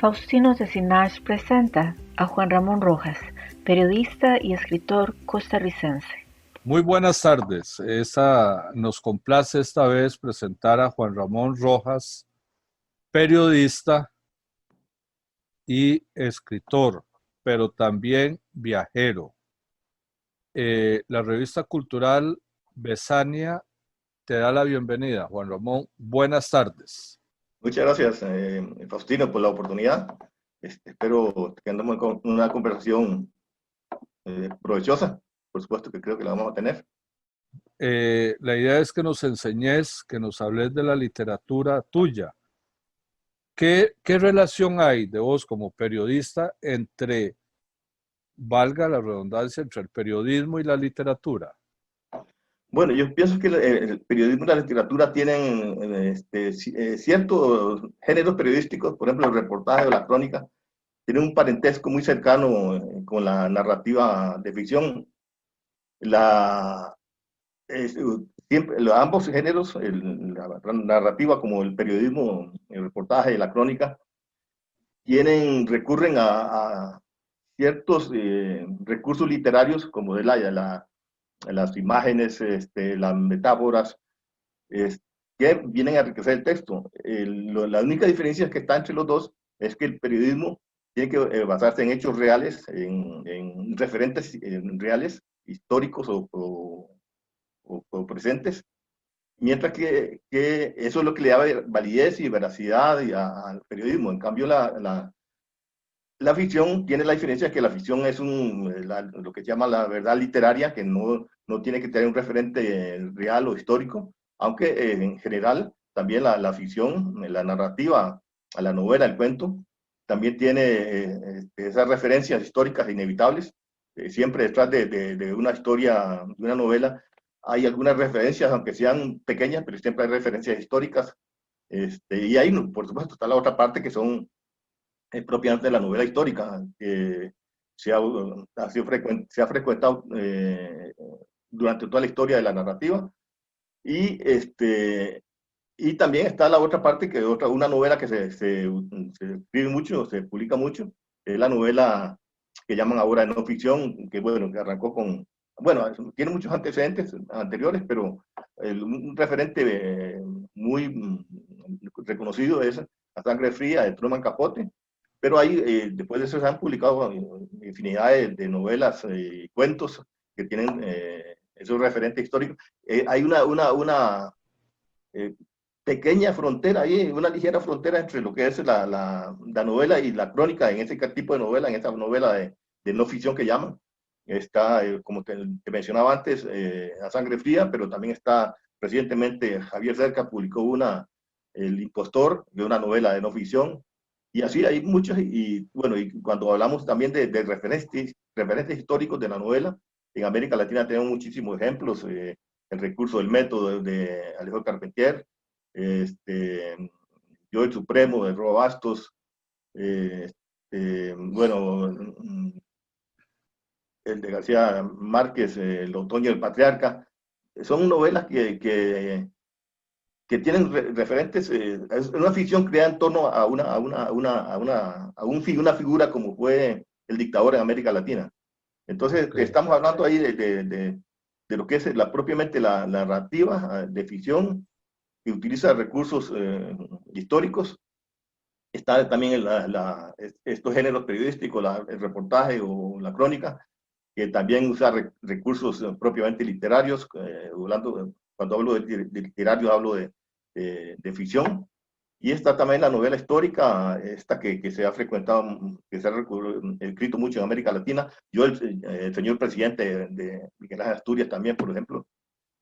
Faustino Cesinach presenta a Juan Ramón Rojas, periodista y escritor costarricense. Muy buenas tardes. Nos complace esta vez presentar a Juan Ramón Rojas, periodista y escritor, pero también viajero. La revista cultural Besania te da la bienvenida. Juan Ramón, buenas tardes. Muchas gracias, Faustino, por la oportunidad. Espero que andemos con una conversación provechosa. Por supuesto que creo que la vamos a tener. La idea es que nos enseñes, que nos hables de la literatura tuya. ¿Qué relación hay de vos como periodista entre, valga la redundancia, entre el periodismo y la literatura? Bueno, yo pienso que el periodismo y la literatura tienen ciertos géneros periodísticos, por ejemplo, el reportaje o la crónica, tienen un parentesco muy cercano con la narrativa de ficción. Ambos géneros, la narrativa como el periodismo, el reportaje y la crónica, recurren a ciertos recursos literarios como de las imágenes, las metáforas, que vienen a enriquecer el texto. La única diferencia que está entre los dos es que el periodismo tiene que basarse en hechos reales, en referentes reales, históricos o presentes, mientras que eso es lo que le da validez y veracidad al periodismo. En cambio, la ficción tiene la diferencia que la ficción es lo que se llama la verdad literaria, que no tiene que tener un referente real o histórico, aunque en general también la ficción, la narrativa, a la novela, el cuento, también tiene esas referencias históricas inevitables. Siempre detrás de una historia, de una novela, hay algunas referencias, aunque sean pequeñas, pero siempre hay referencias históricas. Y ahí, por supuesto, está la otra parte que son propiamente de la novela histórica, que se ha frecuentado durante toda la historia de la narrativa. Y también está la otra parte, que una novela que se escribe mucho, se publica mucho, es la novela que llaman ahora no ficción, que bueno, que arrancó bueno, tiene muchos antecedentes anteriores, pero un referente muy reconocido es La Sangre Fría de Truman Capote. Pero ahí, después de eso, se han publicado infinidad de novelas y cuentos que tienen esos referentes históricos. Hay una pequeña frontera ahí, una ligera frontera entre lo que es la novela y la crónica, en ese tipo de novela, en esa novela de no ficción que llaman. Está, como te mencionaba antes, La Sangre Fría, pero también está recientemente Javier Cerca publicó El Impostor, de una novela de no ficción. Y así hay muchos, y bueno, y cuando hablamos también de referentes históricos de la novela, en América Latina tenemos muchísimos ejemplos, el recurso del método de Alejo Carpentier, Yo el Supremo de Roa Bastos, bueno, el de García Márquez, El Otoño del Patriarca. Son novelas que tienen referentes, es una ficción creada en torno a una figura como fue el dictador en América Latina. Entonces, okay, estamos hablando ahí de lo que es propiamente la narrativa de ficción, que utiliza recursos históricos. Está también estos géneros periodísticos, el reportaje o la crónica, que también usa recursos propiamente literarios. Cuando hablo de literario, hablo de ficción. Y está también la novela histórica, esta que se ha frecuentado, que se ha escrito mucho en América Latina. El señor presidente de Miguel Ángel Asturias también, por ejemplo.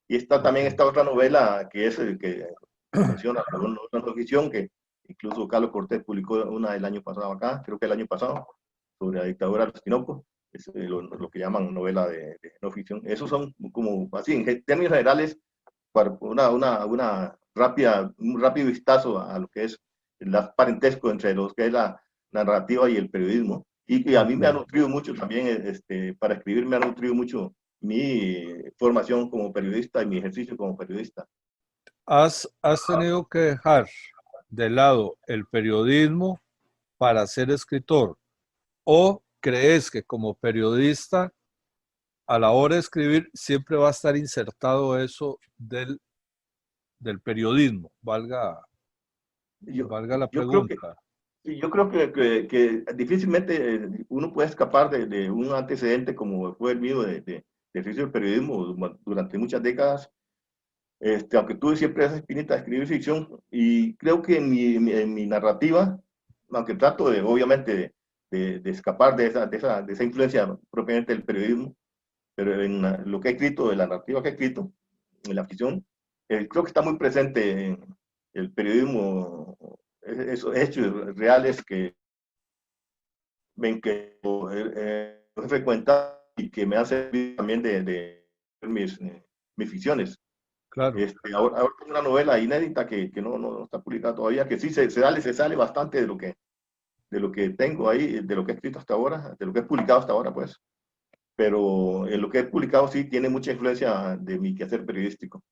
Y está también esta otra novela que es que menciona una no ficción, que incluso Carlos Cortés publicó una el año pasado acá, creo que el año pasado, sobre la dictadura de los Tinoco. Es lo que llaman novela de no ficción. Esos son como, así, en términos generales, para un rápido vistazo a lo que es el parentesco entre lo que es la narrativa y el periodismo. Y a mí me ha nutrido mucho también, para escribir me ha nutrido mucho mi formación como periodista y mi ejercicio como periodista. Has tenido que dejar de lado el periodismo para ser escritor? ¿O crees que como periodista, a la hora de escribir, siempre va a estar insertado eso del periodismo? Valga la Yo creo que, pregunta. sí, yo creo que difícilmente uno puede escapar de un antecedente como fue el mío de ejercicio del periodismo durante muchas décadas. Aunque tuve siempre esa espinita de escribir ficción, y creo que en mi narrativa, aunque trato de, obviamente, de escapar de esa influencia propiamente del periodismo, pero en lo que he escrito, de la narrativa que he escrito, en la ficción, creo que está muy presente en el periodismo, esos hechos reales que ven que he frecuentado y que me han servido también de mis ficciones. Claro. Ahora tengo una novela inédita que no está publicada todavía, que sí se sale bastante de lo que tengo ahí, de lo que he escrito hasta ahora, de lo que he publicado hasta ahora, pues. Pero en lo que he publicado sí tiene mucha influencia de mi quehacer periodístico.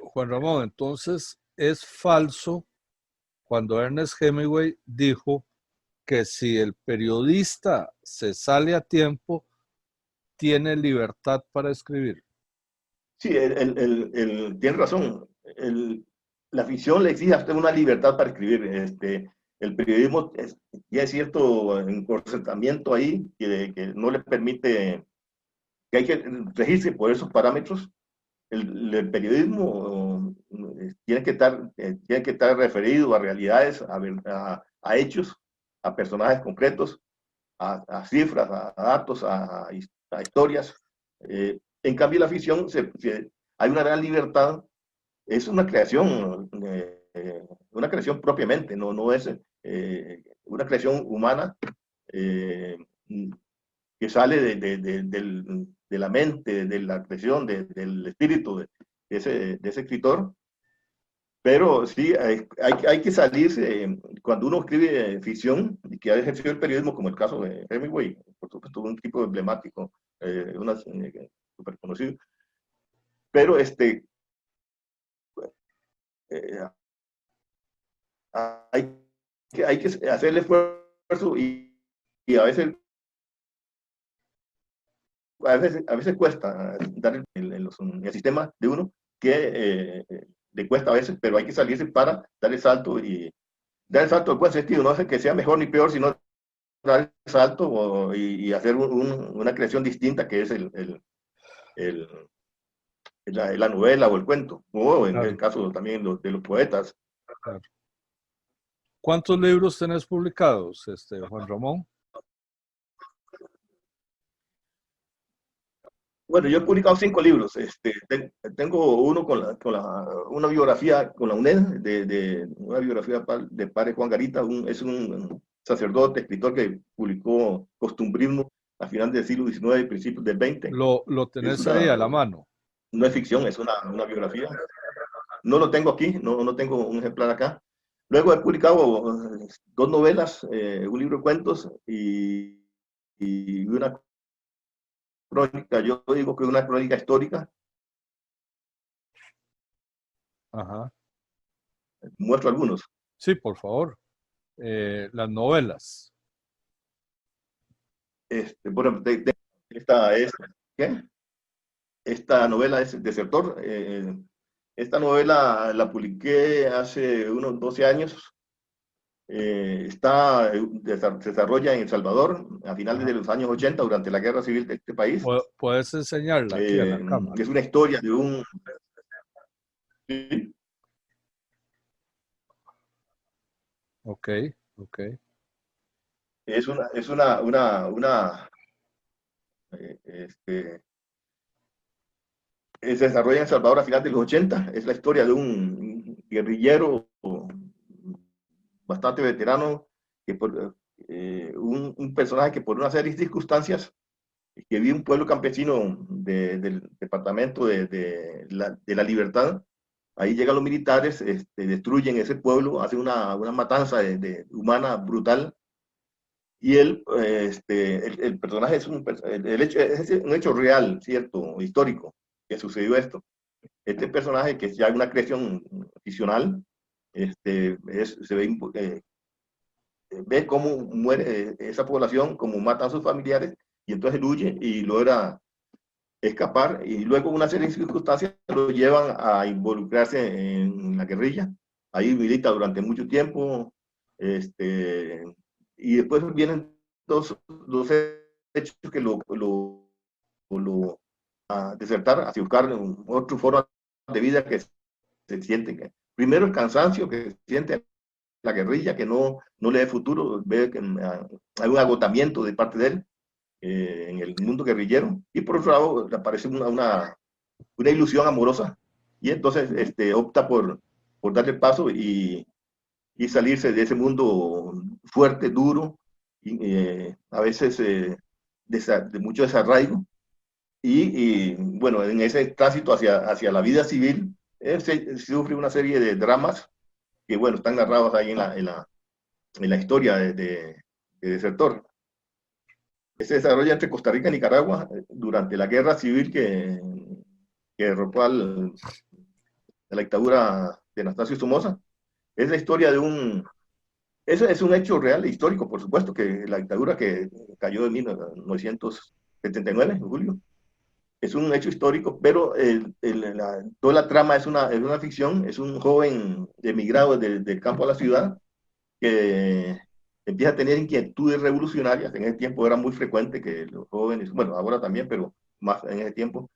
Juan Ramón, entonces es falso cuando Ernest Hemingway dijo que si el periodista se sale a tiempo, tiene libertad para escribir. Sí, tiene razón. La ficción le exige a usted una libertad para escribir. El periodismo ya es cierto encorsetamiento ahí que no le permite, que hay que regirse por esos parámetros. El periodismo tiene que estar referido a realidades, a hechos, a personajes concretos, a cifras, a datos, a historias. En cambio, la ficción, hay una gran libertad, es una creación propiamente, no es una creación humana eh, que sale de la mente, de la creación, del espíritu de ese escritor. Pero sí, hay que salirse, cuando uno escribe ficción y que ha ejercido el periodismo, como el caso de Hemingway, por supuesto, un tipo emblemático, súper conocido. Pero eh, hay que hacer el esfuerzo y a veces cuesta dar el sistema de uno que le cuesta a veces, pero hay que salirse para dar el salto y dar el salto en buen sentido, no hace que sea mejor ni peor, sino dar el salto y hacer una creación distinta que es el, la novela o el cuento, o en el Claro, caso también de los poetas. claro. ¿Cuántos libros tenés publicados, Juan Ramón? Bueno, yo he publicado 5 libros. Tengo uno una biografía con la UNED, una biografía de padre Juan Garita, es un sacerdote, escritor que publicó Costumbrismo a final del siglo XIX y principios del XX. Lo tenés ahí a la mano. No es ficción, es una biografía. No lo tengo aquí, no tengo un ejemplar acá. Luego he publicado 2 novelas, un libro de cuentos y una crónica, yo digo que una crónica histórica. Ajá. Muestro algunos. Sí, por favor. Las novelas. Bueno, esta es, ¿qué? Esta novela es Desertor. Esta novela la publiqué hace unos 12 años. Se desarrolla en El Salvador a finales de los años 80 durante la guerra civil de este país. Puedes enseñarla aquí a la cámara. Es una historia de un... ¿Sí? Ok. Es se desarrolla en El Salvador a finales de los 80. Es la historia de un guerrillero bastante veterano, un personaje que por una serie de circunstancias, que vive un pueblo campesino del departamento de la Libertad. Ahí llegan los militares, destruyen ese pueblo, hacen una matanza humana brutal. Y el personaje es es un hecho real, cierto, histórico, que sucedió esto. Este personaje, que es ya una creación ficcional, se ve ve cómo muere esa población, cómo matan a sus familiares, y entonces él huye y logra escapar, y luego una serie de circunstancias lo llevan a involucrarse en la guerrilla. Ahí milita durante mucho tiempo, y después vienen dos hechos que lo a desertar, a buscar otra forma de vida que se siente. Primero el cansancio que siente la guerrilla, que no le da futuro, ve que hay un agotamiento de parte de él en el mundo guerrillero, y por otro lado le aparece una ilusión amorosa, y entonces opta por darle paso y salirse de ese mundo fuerte, duro, y, a veces de mucho desarraigo, bueno, en ese tránsito hacia la vida civil, se sufre una serie de dramas que, bueno, están narrados ahí en la historia de Desertor. Se desarrolla entre Costa Rica y Nicaragua durante la guerra civil que derrotó a la dictadura de Anastasio Somoza. Es la historia de eso es un hecho real e histórico, por supuesto, que la dictadura que cayó en 1979, en julio, es un hecho histórico, pero toda la trama es una ficción. Es un joven emigrado del campo a la ciudad que empieza a tener inquietudes revolucionarias. En ese tiempo era muy frecuente que los jóvenes, bueno, ahora también, pero más en ese tiempo,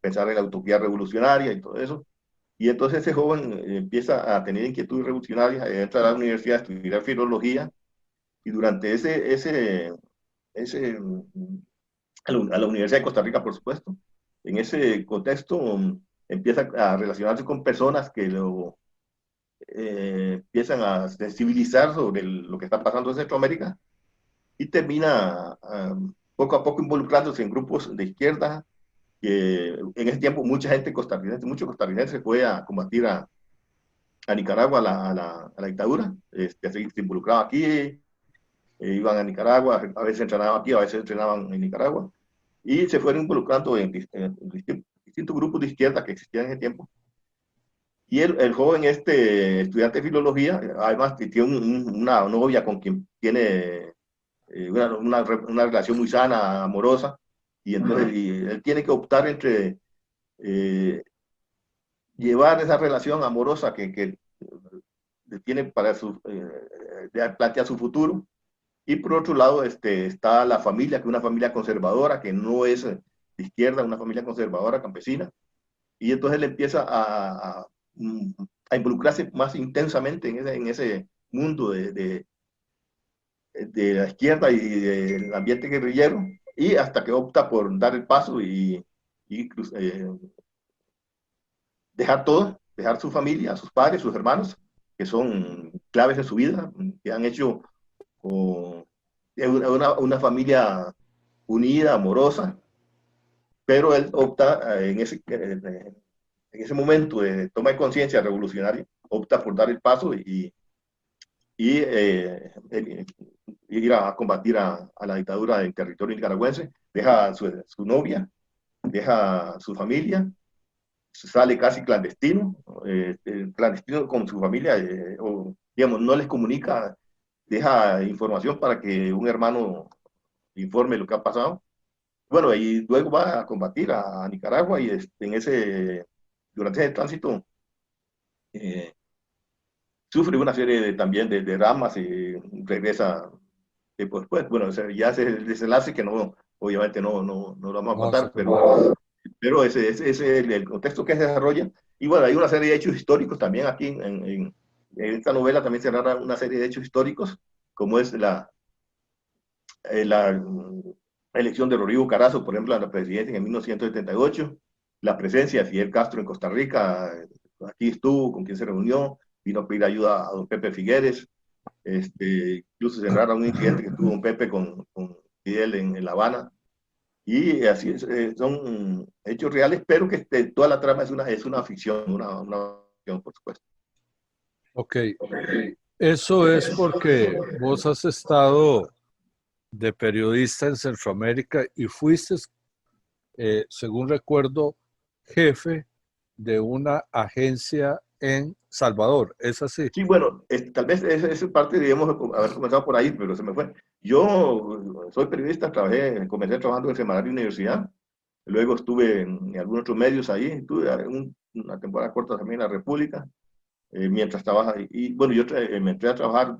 pensar en la utopía revolucionaria y todo eso. Y entonces ese joven empieza a tener inquietudes revolucionarias, entra a la universidad a estudiar filología, y durante a la Universidad de Costa Rica, por supuesto, en ese contexto empieza a relacionarse con personas que empiezan a sensibilizar sobre lo que está pasando en Centroamérica, y termina poco a poco involucrándose en grupos de izquierda, que en ese tiempo muchos costarricenses fue a combatir a Nicaragua, a la dictadura, se involucraba aquí, iban a Nicaragua, a veces entrenaban aquí, a veces entrenaban en Nicaragua, y se fueron involucrando en distintos grupos de izquierda que existían en ese tiempo. Y el joven estudiante de filología, además tiene una novia con quien tiene una relación muy sana, amorosa, y entonces él tiene que optar entre llevar esa relación amorosa que tiene para plantear su futuro, y por otro lado está la familia, que es una familia conservadora, que no es de izquierda, una familia conservadora campesina, y entonces él empieza a involucrarse más intensamente en ese mundo de la izquierda y del ambiente guerrillero, y hasta que opta por dar el paso y dejar todo, dejar su familia, sus padres, sus hermanos, que son claves en su vida, que han hecho una familia unida, amorosa, pero él opta en ese momento de toma de conciencia revolucionaria, opta por dar el paso y ir a combatir a la dictadura del territorio nicaragüense. Deja a su novia, deja a su familia, sale casi clandestino, clandestino con su familia, o digamos, no les comunica, deja información para que un hermano informe lo que ha pasado. Bueno, y luego va a combatir a Nicaragua, y durante ese tránsito sufre una serie también de dramas, y regresa después. Bueno, o sea, ya es el desenlace que obviamente no lo vamos a No, contar, sí, no. pero ese es el contexto que se desarrolla. Y bueno, hay una serie de hechos históricos también aquí en esta novela. También se narra una serie de hechos históricos, como es la elección de Rodrigo Carazo, por ejemplo, a la presidencia en 1978, la presencia de Fidel Castro en Costa Rica, aquí estuvo, con quien se reunió, vino a pedir ayuda a don Pepe Figueres, incluso se narra un incidente que tuvo don Pepe con Fidel en La Habana, y así son hechos reales, pero que toda la trama es una ficción, una ficción, por supuesto. Ok, eso es porque vos has estado de periodista en Centroamérica y fuiste, según recuerdo, jefe de una agencia en Salvador, ¿es así? Sí, bueno, tal vez esa parte debemos haber comenzado por ahí, pero se me fue. Yo soy periodista, comencé trabajando en el semanario de universidad, luego estuve en algunos otros medios ahí, estuve una temporada corta también en la República, mientras trabajaba. Y bueno, me entré a trabajar,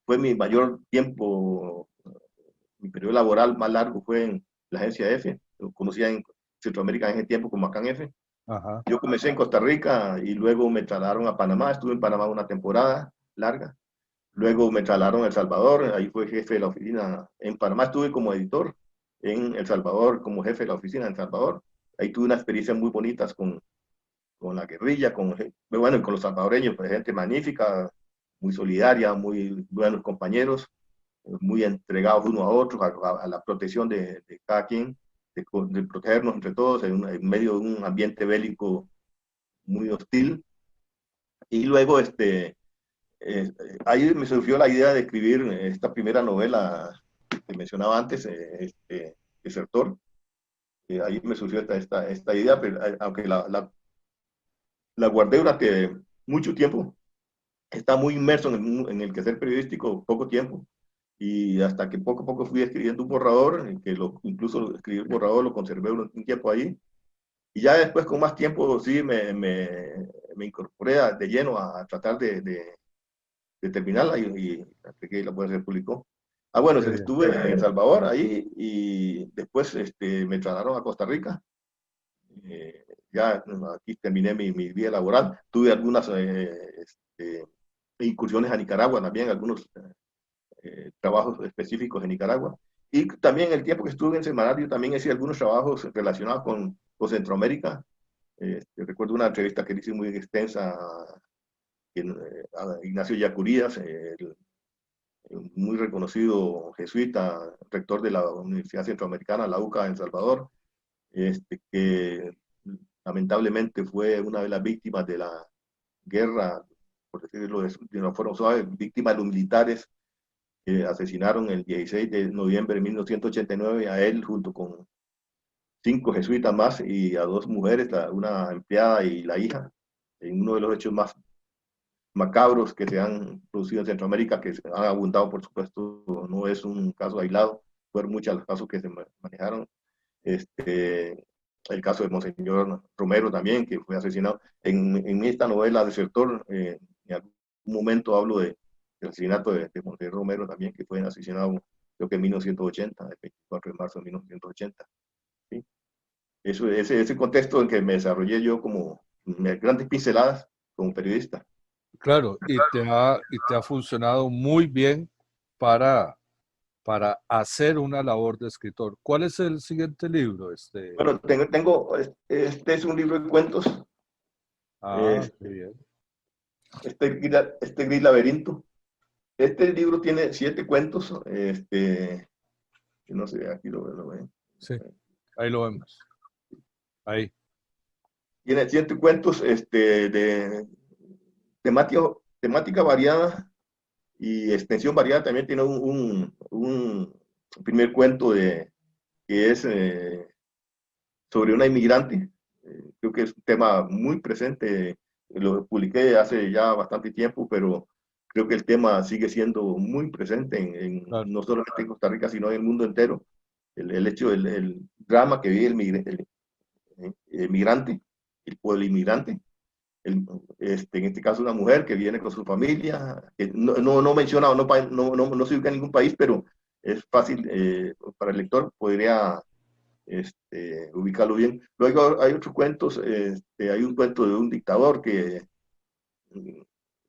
fue mi mayor tiempo, mi periodo laboral más largo fue en la agencia F, conocida en Centroamérica en ese tiempo como Macan F. Ajá. Yo comencé en Costa Rica y luego me trasladaron a Panamá, estuve en Panamá una temporada larga, luego me trasladaron a El Salvador, ahí fue jefe de la oficina, en Panamá estuve como editor, en El Salvador como jefe de la oficina en El Salvador, ahí tuve una experiencia muy bonita con la guerrilla, bueno, con los salvadoreños, pues, gente magnífica, muy solidaria, muy buenos compañeros, muy entregados uno a otro, a la protección de cada quien, de protegernos entre todos en medio de un ambiente bélico muy hostil. Y luego ahí me surgió la idea de escribir esta primera novela que mencionaba antes, Desertor. Ahí me surgió esta idea, pero, aunque la guardé durante mucho tiempo, está muy inmerso en el quehacer periodístico poco tiempo, y hasta que poco a poco fui escribiendo un borrador, incluso escribí el borrador, lo conservé un tiempo ahí, y ya después con más tiempo sí me incorporé de lleno a tratar de terminarla, y hasta que la pues, se publicó. Ah, bueno, Qué bien. estuve en El Salvador ahí y después me trasladaron a Costa Rica. Ya aquí terminé mi vida laboral. Tuve algunas incursiones a Nicaragua también, algunos trabajos específicos en Nicaragua. Y también el tiempo que estuve en semanario también hice algunos trabajos relacionados con Centroamérica. Recuerdo una entrevista que hice muy extensa a Ignacio Yacurías, muy reconocido jesuita, rector de la Universidad Centroamericana, la UCA en El Salvador, que lamentablemente fue una de las víctimas de la guerra, por decirlo de una forma suave, víctima de los militares que asesinaron el 16 de noviembre de 1989 a él junto con 5 jesuitas más y a 2 mujeres, una empleada y la hija, en uno de los hechos más macabros que se han producido en Centroamérica, que han abundado, por supuesto, no es un caso aislado, fueron muchos los casos que se manejaron. El caso de Monseñor Romero también, que fue asesinado. En esta novela Desertor, en algún momento hablo del asesinato de Monseñor Romero también, que fue asesinado creo que en 1980, el 24 de marzo de 1980. ¿Sí? Ese contexto en que me desarrollé yo como grandes pinceladas como periodista. Claro, y te ha funcionado muy bien para, para hacer una labor de escritor. ¿Cuál es el siguiente libro? Bueno, este es un libro de cuentos, Qué bien. este Gris Laberinto. Este libro tiene 7 cuentos, no sé, aquí lo ven. Sí, ahí lo vemos. Ahí. Tiene 7 cuentos de temática variada y extensión variada. También tiene un primer cuento que es sobre una inmigrante. Creo que es un tema muy presente. Lo publiqué hace ya bastante tiempo, pero creo que el tema sigue siendo muy presente Claro. no solamente en Costa Rica, sino en el mundo entero. El hecho, el drama que vive el migrante, o el inmigrante, en este caso una mujer que viene con su familia, que no menciona, no se ubica en ningún país, pero es fácil para el lector, podría ubicarlo bien. Luego hay otros cuentos, hay un cuento de un dictador que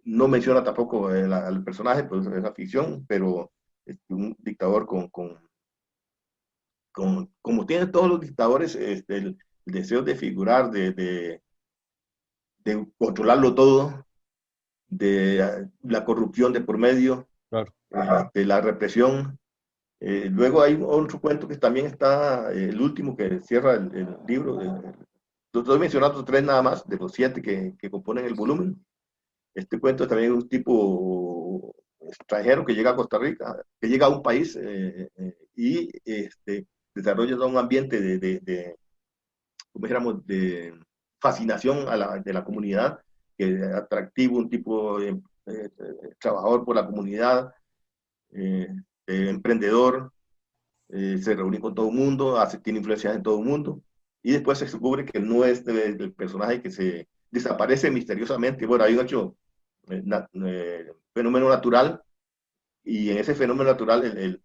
no menciona tampoco al personaje, pues es la ficción, pero un dictador como tienen todos los dictadores, el deseo de figurar, de controlarlo todo, de la corrupción de por medio, Claro. de la represión. Luego hay otro cuento que también está, el último que cierra el libro. Estoy mencionando 3 nada más, de los 7 que componen el volumen. Este cuento también es un tipo extranjero que llega a Costa Rica, que llega a un país y desarrolla todo un ambiente ¿cómo dijéramos?, de fascinación de la comunidad, que atractivo, un tipo trabajador por la comunidad, emprendedor, se reúne con todo el mundo, tiene influencias en todo el mundo, y después se descubre que no es el personaje que se desaparece misteriosamente. Bueno, hay un hecho, fenómeno natural, y en ese fenómeno natural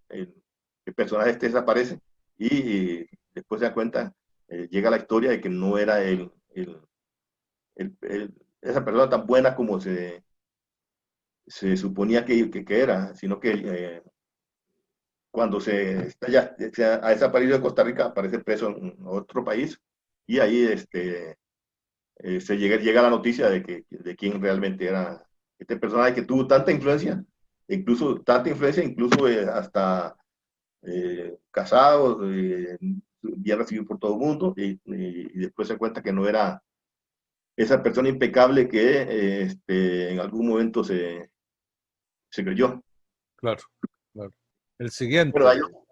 el personaje este desaparece, y después se da cuenta, llega la historia de que no era esa persona tan buena como se suponía que era, sino que cuando se ha desaparecido de Costa Rica, aparece preso en otro país, y ahí llega la noticia de quién realmente era este personaje que tuvo tanta influencia, incluso hasta casado, bien recibido por todo el mundo, y después se cuenta que no era esa persona impecable que en algún momento se creyó. Claro, claro. El Bueno, siguiente.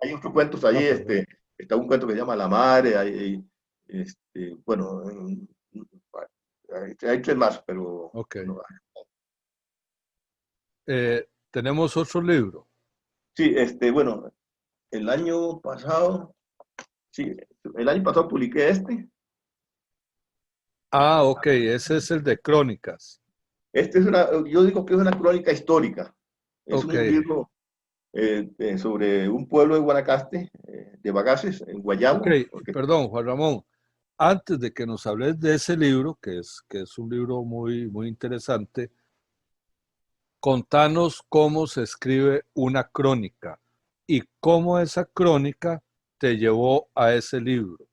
hay otros cuentos ahí, está un cuento que se llama La Madre, bueno, hay tres más, pero Ok. no. Tenemos otro libro. Sí, bueno, el año pasado, sí, el año pasado publiqué Ah, ok, ese es el de crónicas. yo digo que es una crónica histórica, es Ok, un libro sobre un pueblo de Guanacaste, de Bagaces, en ok, Guayabo, porque, perdón, Juan Ramón. Antes de que nos hables de ese libro, que es un libro muy, muy interesante, contanos cómo se escribe una crónica y cómo esa crónica te llevó a ese libro.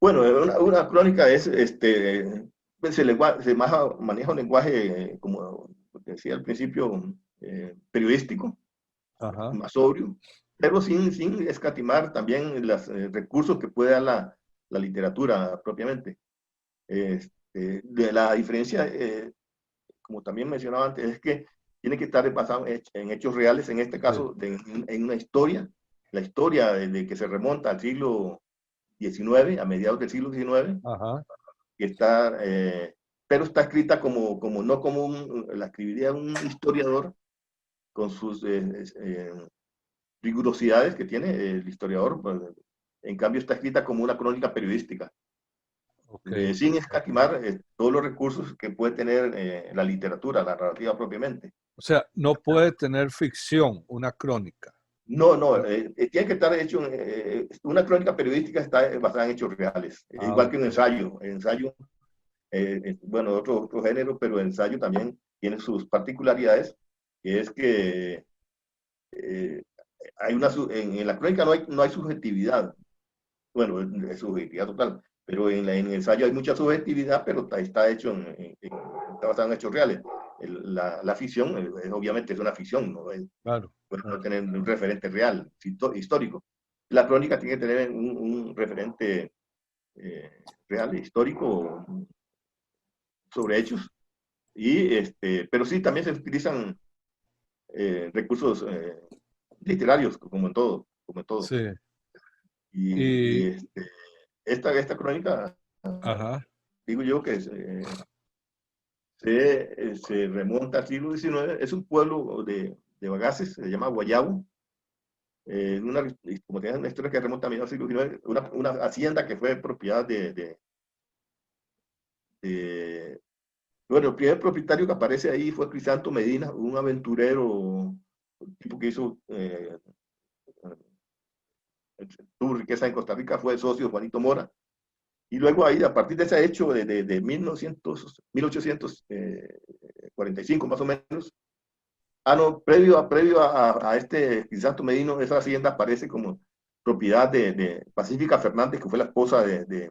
bueno, una crónica es, pues, maneja un lenguaje, como decía al principio, periodístico, Ajá, más sobrio, pero sin escatimar también los recursos que puede dar la literatura propiamente. De la diferencia, como también mencionaba antes, es que tiene que estar basado en hechos reales, en este sí, caso en una historia, la historia de que se remonta al siglo XIX, a mediados del siglo XIX, ajá, que está, pero está escrita no como la escribiría un historiador con sus rigurosidades que tiene el historiador, pues, en cambio está escrita como una crónica periodística, ok, sin ok. escatimar todos los recursos que puede tener la literatura, la narrativa propiamente. O sea, no puede tener ficción una crónica. No, no, tiene que estar hecho, una crónica periodística está basada en hechos reales, Ah, igual que un ok, ensayo. Ensayo, bueno, otro género, pero el ensayo también tiene sus particularidades, que es que eh, en la crónica no hay subjetividad, bueno, es subjetividad total, pero en el ensayo hay mucha subjetividad, pero está hecho está basado en hechos reales. La ficción, obviamente es una ficción, ¿no? claro, Puede no claro. tener un referente real, histórico. La crónica tiene que tener un referente real, histórico, sobre hechos, pero sí también se utilizan recursos literarios, como en todo. Sí, Y y, esta crónica, ajá, digo yo que se remonta al siglo XIX, es un pueblo de Bagaces, se llama Guayabo, como tiene una historia que remonta a mediados del siglo XIX, una hacienda que fue propiedad de- bueno, el primer propietario que aparece ahí fue Crisanto Medina, un aventurero, un tipo que tuvo riqueza en Costa Rica, fue socio de Juanito Mora. Y luego ahí, a partir de ese hecho de 1845 más o menos, no, previo a este Crisanto Medina, esa hacienda aparece como propiedad de Pacífica Fernández, que fue la esposa de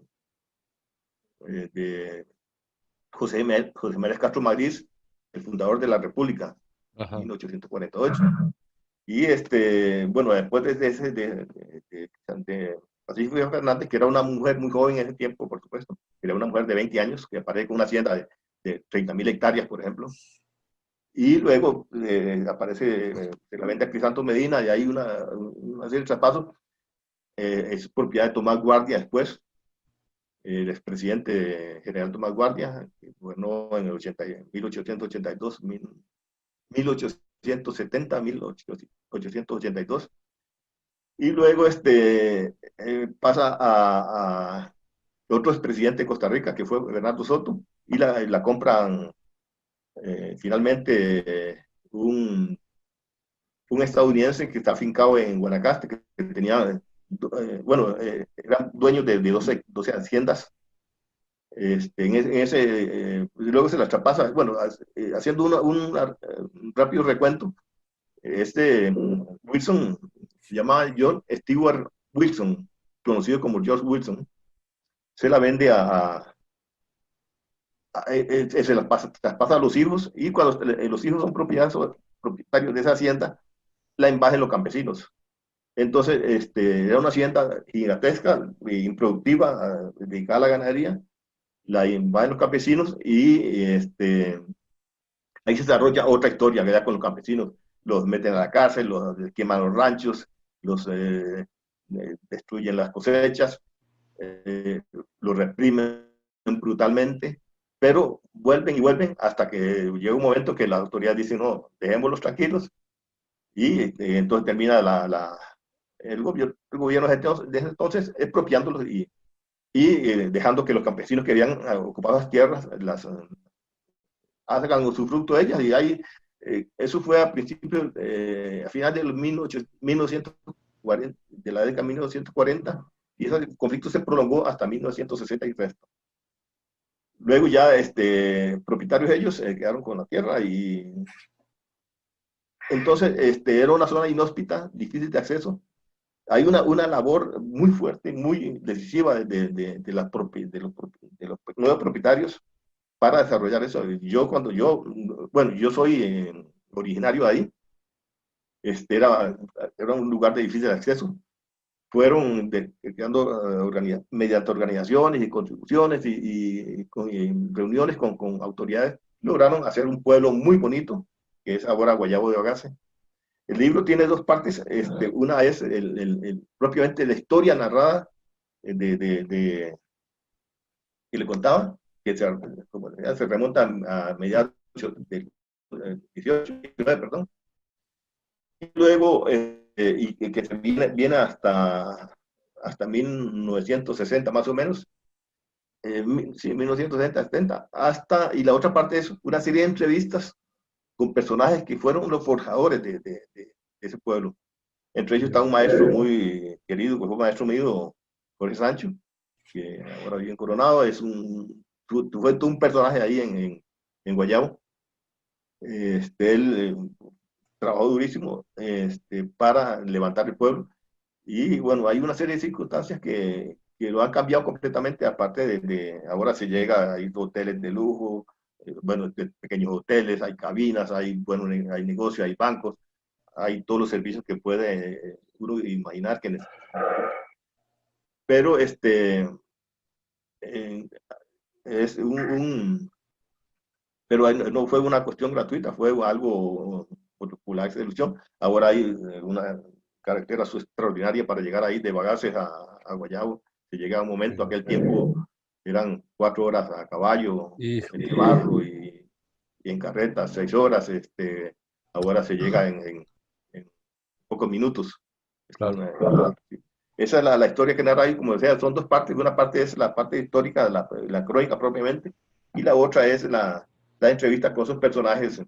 José Márez Castro Madrid, el fundador de la República, ajá, 1848. Y bueno, después de Pacífico Fernández, que era una mujer muy joven en ese tiempo, por supuesto, era una mujer de 20 años, que aparece con una hacienda de 30.000 hectáreas, por ejemplo. Y luego aparece de la venta de Crisanto Medina, y hay una serie de traspasos. Es propiedad de Tomás Guardia después, el expresidente general Tomás Guardia, que gobernó en el 1882, 1870, 1882. Y luego pasa a otro expresidente de Costa Rica, que fue Bernardo Soto, y la compran finalmente un estadounidense que está afincado en Guanacaste, que tenía, eran dueños de 12 haciendas. Luego se las traspasa, bueno, haciendo un rápido recuento, Wilson se llamaba John Stewart Wilson, conocido como George Wilson, se la vende se las pasa a los hijos, y cuando los hijos son propietarios de esa hacienda, la invaden los campesinos. Entonces, era una hacienda gigantesca, improductiva, dedicada a la ganadería, la invaden los campesinos, y ahí se desarrolla otra historia que ya con los campesinos. Los meten a la cárcel, los queman los ranchos, los destruyen las cosechas, los reprimen brutalmente, pero vuelven y vuelven hasta que llega un momento que las autoridades dicen, no, dejémoslos tranquilos, y entonces termina el gobierno desde entonces expropiándolos y dejando que los campesinos que habían ocupado las tierras hagan usufructo de ellas. Y ahí, eso fue a principios, a final de los 1940, de la década de 1940, y ese conflicto se prolongó hasta 1963. Luego ya propietarios ellos quedaron con la tierra, y entonces era una zona inhóspita, difícil de acceso. Hay una labor muy fuerte, muy decisiva de los nuevos propietarios para desarrollar eso. Yo soy originario de ahí, era un lugar de difícil acceso. Fueron creando mediante organizaciones y contribuciones y reuniones con autoridades, lograron hacer un pueblo muy bonito, que es ahora Guayabo de Bagase. El libro tiene dos partes. Una es propiamente la historia narrada que le contaba, que se remonta a mediados del 18, 19, perdón. Y luego, y que viene hasta 1960 más o menos, sí, 1960, 70, y la otra parte es una serie de entrevistas con personajes que fueron los forjadores de ese pueblo. Entre ellos está un maestro muy querido, que fue maestro mío, Jorge Sancho, que ahora vive en Coronado. Fue todo un personaje ahí en Guayabo. Él trabajó durísimo para levantar el pueblo. Y bueno, hay una serie de circunstancias que lo han cambiado completamente, aparte ahora se llega a ir a hoteles de lujo, bueno, de pequeños hoteles, hay cabinas, hay negocios, hay bancos, hay todos los servicios que puede uno imaginar que necesita. Pero es pero no fue una cuestión gratuita, fue algo por la ilusión. Ahora hay una carretera extraordinaria para llegar ahí de Bagaces a Guayabo. Se llega a un momento, aquel tiempo eran 4 horas a caballo, en el barro, y en carreta 6 horas. Ahora se llega en pocos minutos. Claro. Esa es la historia que narra ahí. Como decía, son dos partes. Una parte es la parte histórica de la crónica propiamente, y la otra es la entrevista con esos personajes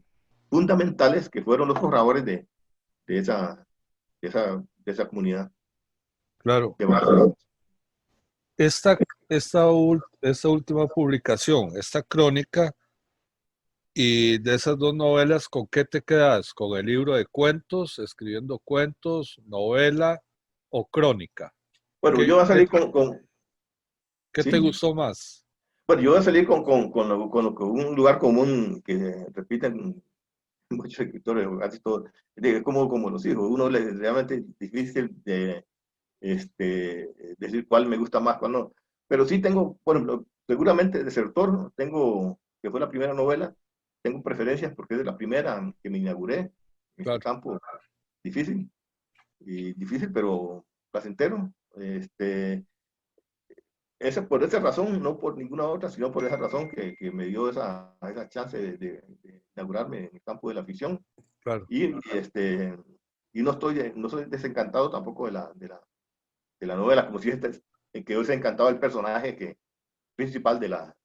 fundamentales que fueron los forjadores de esa comunidad. Claro. Esta última publicación, esta crónica, y de esas dos novelas, ¿con qué te quedas? ¿Con el libro de cuentos, escribiendo cuentos, novela o crónica? Bueno, yo voy a salir ¿Qué ¿sí? te gustó más? Bueno, yo voy a salir con un lugar común que repiten muchos escritores, casi todos, como los hijos. Uno realmente es difícil de decir cuál me gusta más, cuál no. Pero sí tengo, por ejemplo, seguramente Desertor, que fue la primera novela, tengo preferencias porque es de la primera que me inauguré en este campo difícil, pero placentero. por esa razón, no por ninguna otra, sino por esa razón que me dio esa chance de inaugurarme en el campo de la ficción. Claro. Y no soy desencantado tampoco de la novela, como si que yo desencantado el personaje principal de la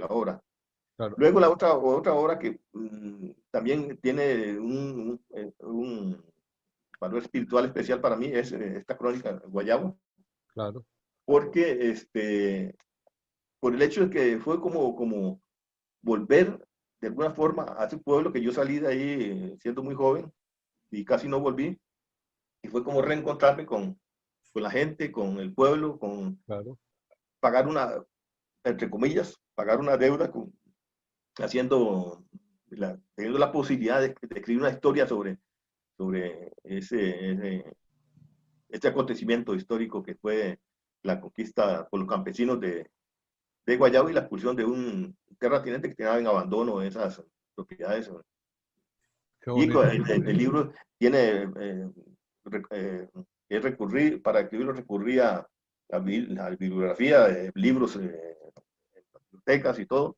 obra. Claro. Luego la otra obra que también tiene un valor espiritual especial para mí es esta crónica Guayabo. Claro. Porque por el hecho de que fue como volver de alguna forma a ese pueblo que yo salí de ahí siendo muy joven y casi no volví, y fue como reencontrarme con la gente, con el pueblo, con Claro. pagar entre comillas, pagar una deuda, teniendo la posibilidad de escribir una historia sobre este acontecimiento histórico que fue la conquista por los campesinos de Guayabo y la expulsión de un terrateniente que tenía en abandono esas propiedades. Qué Y bonito. el libro tiene, para escribirlo recurría a la bibliografía, libros, bibliotecas y todo,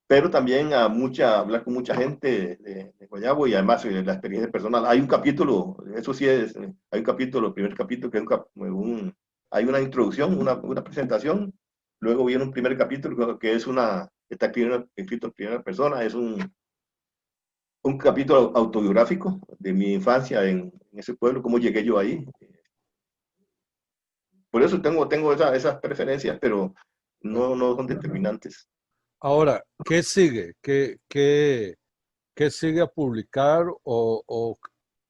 pero también hablar con mucha gente de Guayabo y además la experiencia personal. Hay un capítulo, eso sí hay un capítulo, el primer capítulo, que es hay una introducción, una presentación, luego viene un primer capítulo que está escrito en primera persona, es un capítulo autobiográfico de mi infancia en ese pueblo, cómo llegué yo ahí. Por eso tengo esas preferencias, pero Claro. no son determinantes. Ahora, ¿qué sigue? ¿Qué sigue a publicar o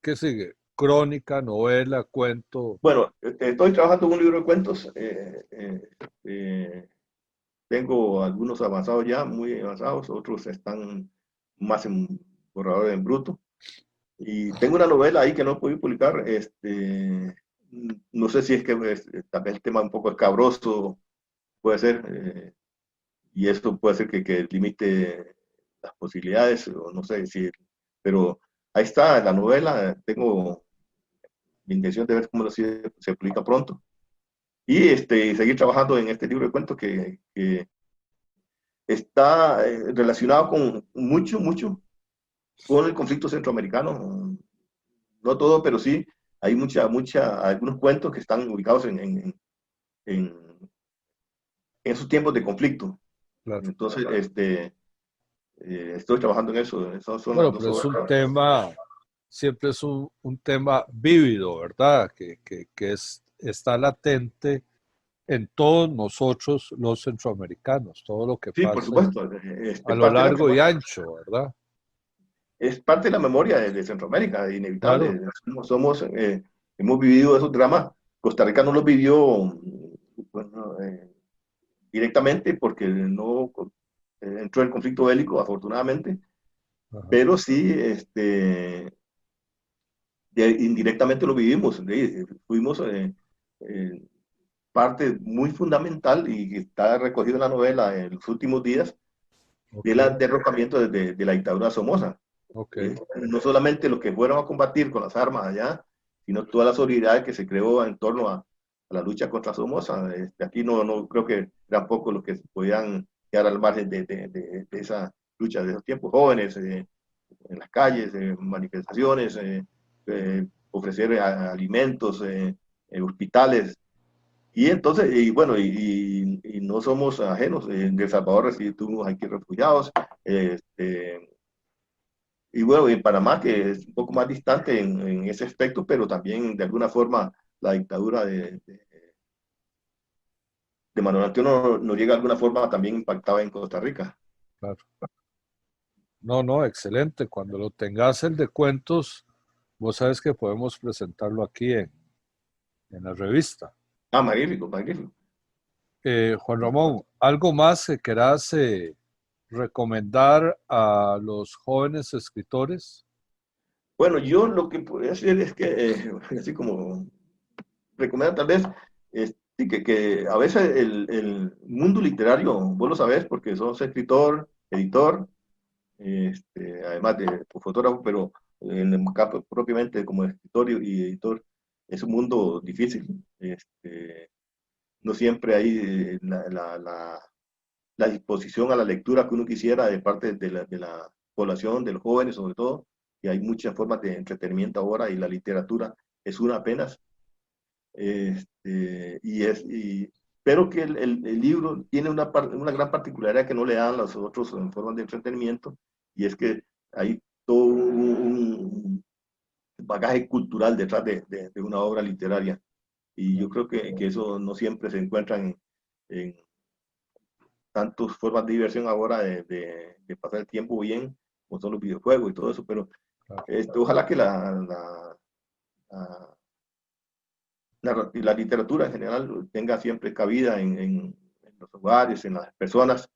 qué sigue? Crónica, novela, cuento. Bueno, estoy trabajando en un libro de cuentos. Tengo algunos avanzados ya, muy avanzados, otros están más en borrador en bruto. Y tengo una novela ahí que no he podido publicar. No sé si es que tal vez el tema un poco escabroso puede ser, y esto puede ser que limite las posibilidades, o no sé si, pero ahí está la novela. Tengo la intención de ver cómo se publica pronto. Y seguir trabajando en este libro de cuentos que está relacionado con mucho con el conflicto centroamericano. No todo, pero sí hay algunos cuentos que están ubicados en esos tiempos de conflicto. Claro. Entonces, estoy trabajando en eso. Esas son las Bueno, dos pero es un obras. tema, siempre es un tema vívido, ¿verdad? Está latente en todos nosotros los centroamericanos, todo lo que Sí, por pasa supuesto. a Es lo parte de la largo y memoria. ancho, ¿verdad? Es parte de la memoria de Centroamérica, Claro. inevitable. Hemos vivido esos dramas. Costa Rica no los vivió, bueno, directamente porque no entró el conflicto bélico, afortunadamente, Ajá. pero sí, indirectamente lo vivimos. Fuimos parte muy fundamental y que está recogido en la novela en los últimos días Ok, del derrocamiento de la dictadura Somoza. ok. No solamente los que fueron a combatir con las armas allá, sino toda la solidaridad que se creó en torno a la lucha contra Somoza. Aquí no creo que eran pocos los que podían quedar al margen de esa lucha de esos tiempos. Jóvenes en las calles, manifestaciones, ofrecer alimentos, hospitales. Y entonces, y bueno, y no somos ajenos. En El Salvador tuvimos aquí refugiados. Y bueno, en Panamá, que es un poco más distante en ese aspecto, pero también de alguna forma la dictadura de Manuel Antonio Noriega de alguna forma también impactaba en Costa Rica. Claro. No, no, excelente. Cuando lo tengas el de cuentos, vos sabes que podemos presentarlo aquí en la revista. Ah, magnífico, magnífico. Juan Ramón, ¿algo más que querás recomendar a los jóvenes escritores? Bueno, yo lo que podría hacer es que, así como recomendar tal vez, sí, que a veces el mundo literario, vos lo sabés porque sos escritor, editor, además de fotógrafo, pero en el campo propiamente como escritor y editor, es un mundo difícil. no siempre hay la disposición a la lectura que uno quisiera de parte de la población, de los jóvenes sobre todo, y hay muchas formas de entretenimiento ahora y la literatura es una apenas. Pero que el libro tiene una gran particularidad que no le dan las otras formas de entretenimiento, y es que hay todo un bagaje cultural detrás de una obra literaria. Y yo creo que eso no siempre se encuentra en tantas formas de diversión ahora de pasar el tiempo bien, como son los videojuegos y todo eso, pero ojalá que la literatura en general tenga siempre cabida en los hogares, en las personas,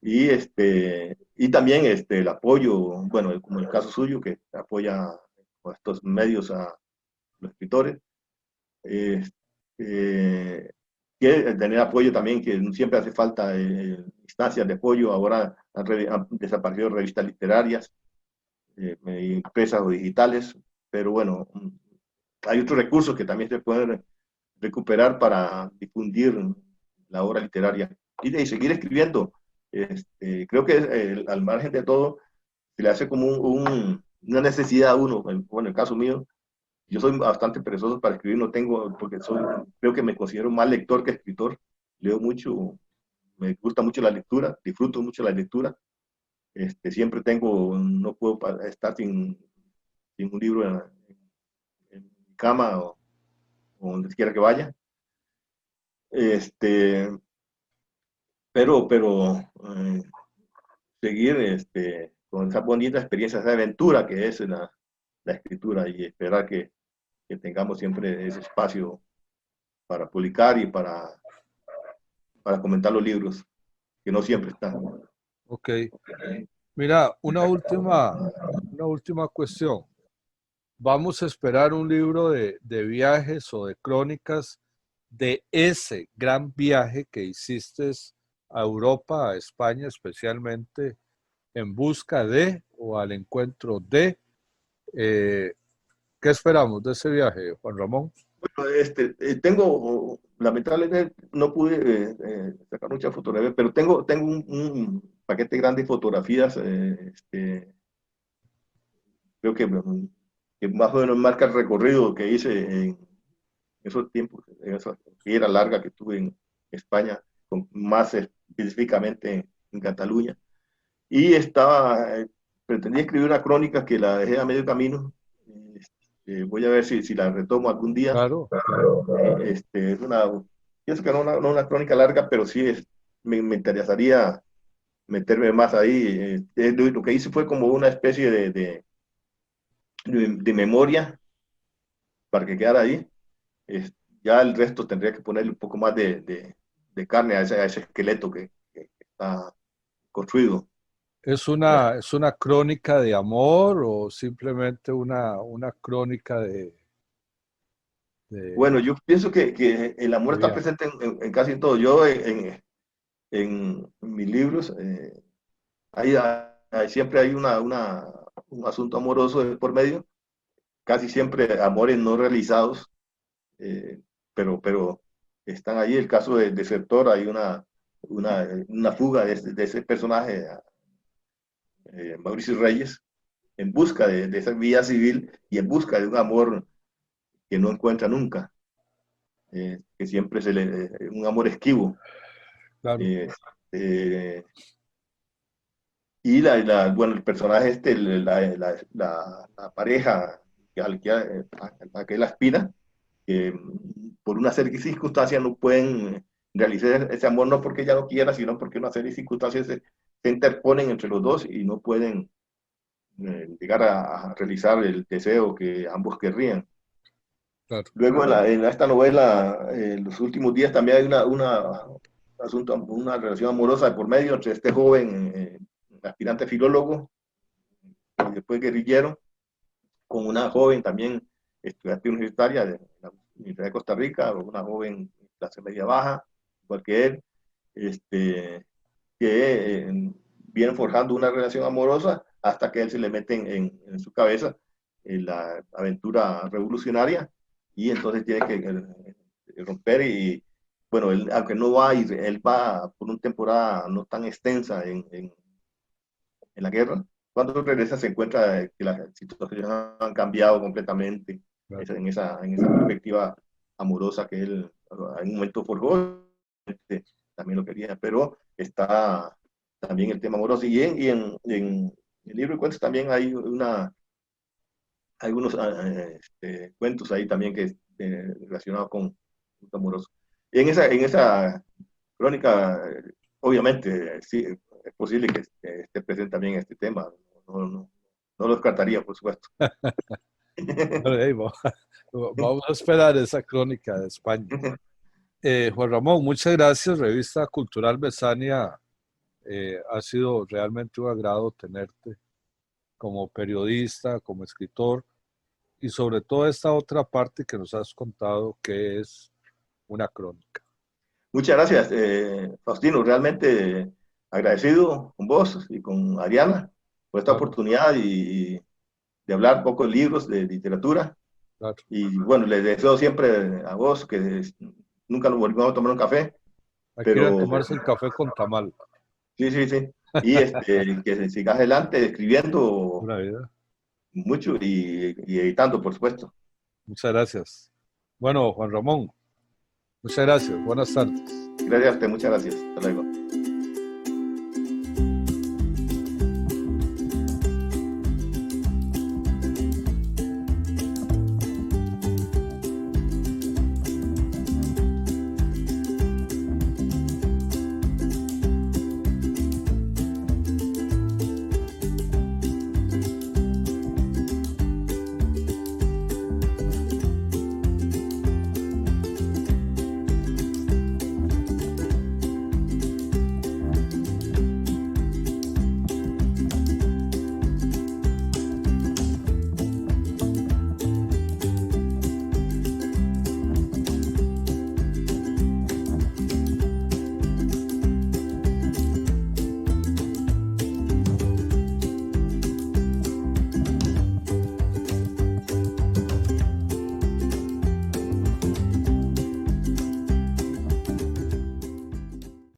y también el apoyo, bueno, como el caso suyo, que apoya con estos medios a los escritores, que tener apoyo también, que siempre hace falta instancias de apoyo. Ahora han desaparecido revistas literarias, impresas o digitales, pero bueno, hay otros recursos que también se pueden recuperar para difundir la obra literaria y seguir escribiendo. Creo que al margen de todo, se le hace como una necesidad a uno. Bueno, en el caso mío, yo soy bastante perezoso para escribir, no tengo, porque creo que me considero más lector que escritor. Leo mucho, me gusta mucho la lectura, disfruto mucho la lectura. Siempre no puedo estar sin un libro en mi cama o donde quiera que vaya. Pero seguir con esa bonita experiencia, esa aventura que es la escritura, y esperar que tengamos siempre ese espacio para publicar y para comentar los libros, que no siempre están. Ok. Mira, una última cuestión. ¿Vamos a esperar un libro de viajes o de crónicas de ese gran viaje que hiciste a Europa, a España especialmente, en busca de o al encuentro de? ¿Qué esperamos de ese viaje, Juan Ramón? Tengo, lamentablemente no pude sacar muchas fotografías, pero tengo un paquete grande de fotografías. Creo que más o menos marca el recorrido que hice en esos tiempos, en esa gira larga que tuve en España, más específicamente en Cataluña. Y pretendía escribir una crónica que la dejé a medio camino. Voy a ver si la retomo algún día. Claro. Pienso que no una crónica larga, pero sí me interesaría meterme más ahí. Lo que hice fue como una especie de memoria para que quedara ahí. Ya el resto tendría que ponerle un poco más de carne a ese esqueleto que está construido. ¿Es una crónica de amor o simplemente una crónica de Bueno, yo pienso que el amor está presente en casi todo. Yo en mis libros siempre hay un asunto amoroso de por medio, casi siempre amores no realizados, pero están ahí. El caso de Desertor, hay una fuga de ese personaje, Mauricio Reyes, en busca de esa vida civil y en busca de un amor que no encuentra nunca, que siempre un amor esquivo. Claro. Y bueno, el personaje la pareja a que él aspira, que por una serie de circunstancias no pueden realizar ese amor, no porque ella no quiera, sino porque una serie de circunstancias se interponen entre los dos y no pueden llegar a realizar el deseo que ambos querrían. Claro. Luego en esta novela, en los últimos días, también hay una relación amorosa de por medio entre este joven aspirante filólogo y después guerrillero, con una joven también estudiante universitaria de la Universidad de Costa Rica, una joven clase media baja, igual que él, que vienen forjando una relación amorosa hasta que él se le mete en su cabeza la aventura revolucionaria, y entonces tiene que romper y bueno, él, aunque no va a ir, él va por una temporada no tan extensa en la guerra. Cuando regresa se encuentra que las situaciones han cambiado completamente Claro. en esa perspectiva amorosa que él en un momento forjó, también lo quería, pero está también el tema amoroso. En el libro de cuentos también hay algunos cuentos ahí también que relacionados con el amoroso. Y en esa crónica, obviamente, sí, es posible que esté presente también este tema. No lo descartaría, por supuesto. Bueno, ahí vamos a esperar esa crónica de España. Juan Ramón, muchas gracias. Revista Cultural Besania, ha sido realmente un agrado tenerte como periodista, como escritor y sobre todo esta otra parte que nos has contado que es una crónica. Muchas gracias, Faustino. Realmente agradecido con vos y con Ariana por esta Claro, oportunidad y de hablar un poco de libros, de literatura. claro. Y bueno, les deseo siempre a vos que nunca nos volvamos a tomar un café, Hay que ir a pero tomarse el café con tamal. sí, sí, sí. Y que sigas adelante escribiendo Una vida. mucho y editando, por supuesto. Muchas gracias. Bueno, Juan Ramón, muchas gracias. Buenas tardes. Gracias a usted, muchas gracias. Hasta luego.